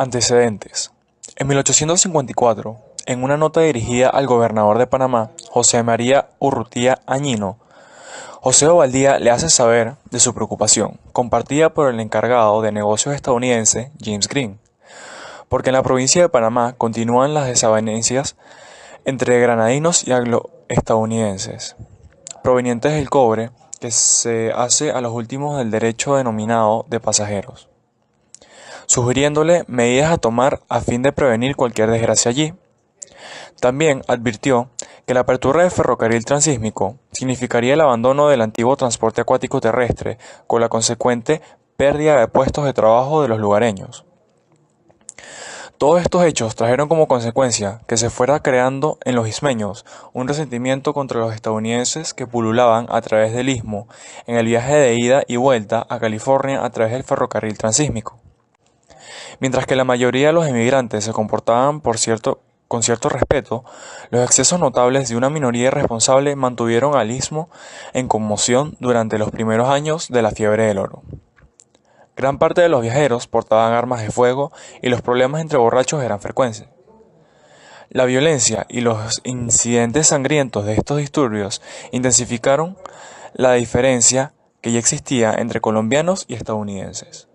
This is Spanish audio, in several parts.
Antecedentes. En 1854, en una nota dirigida al gobernador de Panamá, José María Urrutia Añino, José Obaldía le hace saber de su preocupación, compartida por el encargado de negocios estadounidense, James Green, porque en la provincia de Panamá continúan las desavenencias entre granadinos y anglo-estadounidenses, provenientes del cobre que se hace a los últimos del derecho denominado de pasajeros, sugiriéndole medidas a tomar a fin de prevenir cualquier desgracia allí. También advirtió que la apertura del ferrocarril transísmico significaría el abandono del antiguo transporte acuático terrestre, con la consecuente pérdida de puestos de trabajo de los lugareños. Todos estos hechos trajeron como consecuencia que se fuera creando en los ismeños un resentimiento contra los estadounidenses que pululaban a través del istmo en el viaje de ida y vuelta a California a través del ferrocarril transísmico. Mientras que la mayoría de los emigrantes se comportaban con cierto respeto, los excesos notables de una minoría irresponsable mantuvieron al istmo en conmoción durante los primeros años de la fiebre del oro. Gran parte de los viajeros portaban armas de fuego y los problemas entre borrachos eran frecuentes. La violencia y los incidentes sangrientos de estos disturbios intensificaron la diferencia que ya existía entre colombianos y estadounidenses.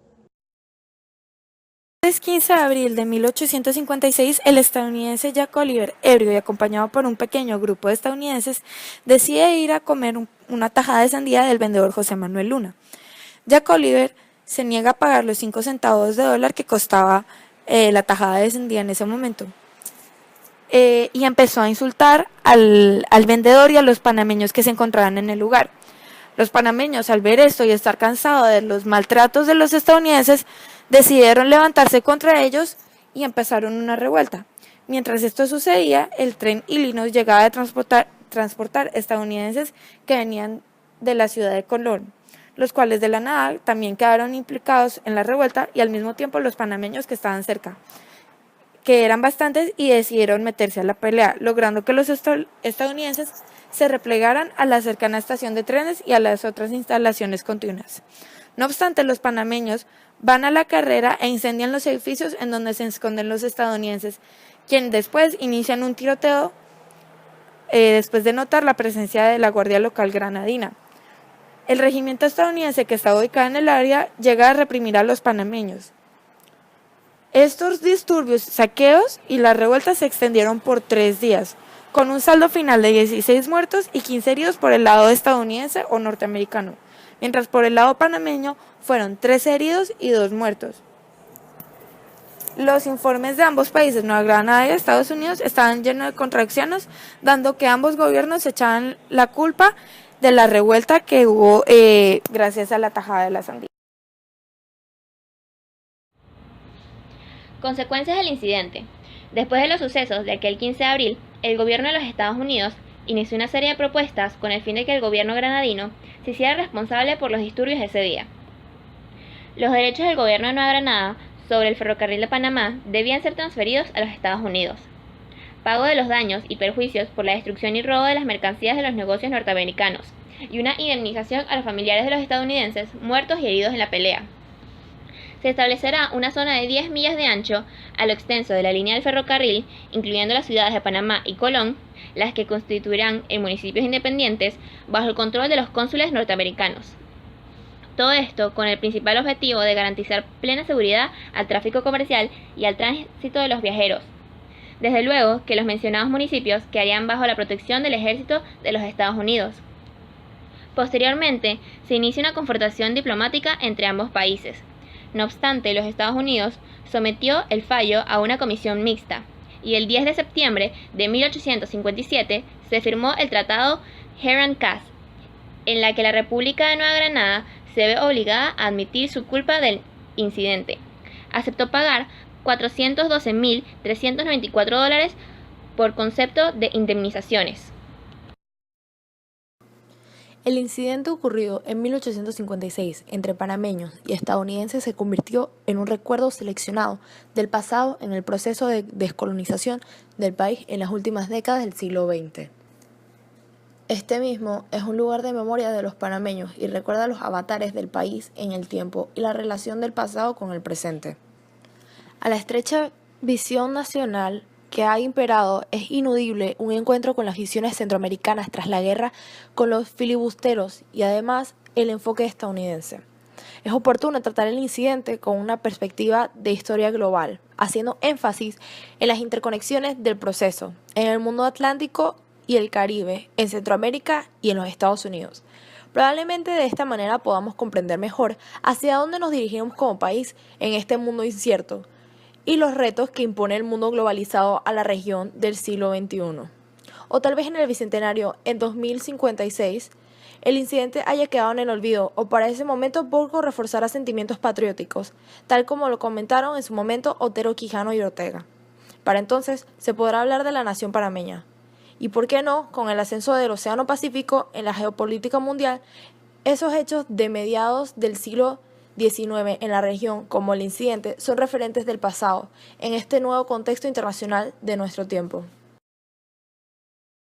El 15 de abril de 1856, el estadounidense Jack Oliver, ebrio y acompañado por un pequeño grupo de estadounidenses, decide ir a comer una tajada de sandía del vendedor José Manuel Luna. Jack Oliver se niega a pagar los 5 centavos de dólar que costaba la tajada de sandía en ese momento. Y empezó a insultar al vendedor y a los panameños que se encontraban en el lugar. Los panameños, al ver esto y estar cansados de los maltratos de los estadounidenses, decidieron levantarse contra ellos y empezaron una revuelta. Mientras esto sucedía, el tren Illinois llegaba a transportar estadounidenses que venían de la ciudad de Colón, los cuales de la nada también quedaron implicados en la revuelta, y al mismo tiempo los panameños que estaban cerca, que eran bastantes, y decidieron meterse a la pelea, logrando que los estadounidenses se replegaran a la cercana estación de trenes y a las otras instalaciones continuas. No obstante, los panameños van a la carrera e incendian los edificios en donde se esconden los estadounidenses, quienes después inician un tiroteo después de notar la presencia de la guardia local granadina. El regimiento estadounidense, que estaba ubicado en el área, llega a reprimir a los panameños. Estos disturbios, saqueos y las revueltas se extendieron por 3 días, con un saldo final de 16 muertos y 15 heridos por el lado estadounidense o norteamericano, mientras por el lado panameño fueron 13 heridos y 2 muertos. Los informes de ambos países, Nueva Granada y Estados Unidos, estaban llenos de contradicciones, dando que ambos gobiernos echaban la culpa de la revuelta que hubo gracias a la tajada de la sandía. Consecuencias del incidente. Después de los sucesos de aquel 15 de abril, el gobierno de los Estados Unidos inició una serie de propuestas con el fin de que el gobierno granadino se hiciera responsable por los disturbios de ese día. Los derechos del gobierno de Nueva Granada sobre el ferrocarril de Panamá debían ser transferidos a los Estados Unidos. Pago de los daños y perjuicios por la destrucción y robo de las mercancías de los negocios norteamericanos, y una indemnización a los familiares de los estadounidenses muertos y heridos en la pelea. Se establecerá una zona de 10 millas de ancho a lo extenso de la línea del ferrocarril, incluyendo las ciudades de Panamá y Colón, las que constituirán en municipios independientes bajo el control de los cónsules norteamericanos. Todo esto con el principal objetivo de garantizar plena seguridad al tráfico comercial y al tránsito de los viajeros. Desde luego que los mencionados municipios quedarían bajo la protección del ejército de los Estados Unidos. Posteriormente, se inicia una confrontación diplomática entre ambos países. No obstante, los Estados Unidos sometió el fallo a una comisión mixta, y el 10 de septiembre de 1857 se firmó el Tratado Herrán-Cass, en la que la República de Nueva Granada se ve obligada a admitir su culpa del incidente. Aceptó pagar $412.394 por concepto de indemnizaciones. El incidente ocurrido en 1856 entre panameños y estadounidenses se convirtió en un recuerdo seleccionado del pasado en el proceso de descolonización del país en las últimas décadas del siglo XX. Este mismo es un lugar de memoria de los panameños y recuerda los avatares del país en el tiempo y la relación del pasado con el presente. A la estrecha visión nacional que ha imperado es ineludible un encuentro con las visiones centroamericanas tras la guerra con los filibusteros y además el enfoque estadounidense. Es oportuno tratar el incidente con una perspectiva de historia global, haciendo énfasis en las interconexiones del proceso en el mundo atlántico y el Caribe, en Centroamérica y en los Estados Unidos. Probablemente de esta manera podamos comprender mejor hacia dónde nos dirigimos como país en este mundo incierto y los retos que impone el mundo globalizado a la región del siglo XXI. O tal vez en el Bicentenario, en 2056, el incidente haya quedado en el olvido o para ese momento poco reforzará sentimientos patrióticos, tal como lo comentaron en su momento Otero Quijano y Ortega. Para entonces se podrá hablar de la nación panameña. Y por qué no, con el ascenso del Océano Pacífico en la geopolítica mundial, esos hechos de mediados del siglo XIX en la región, como el incidente, son referentes del pasado en este nuevo contexto internacional de nuestro tiempo.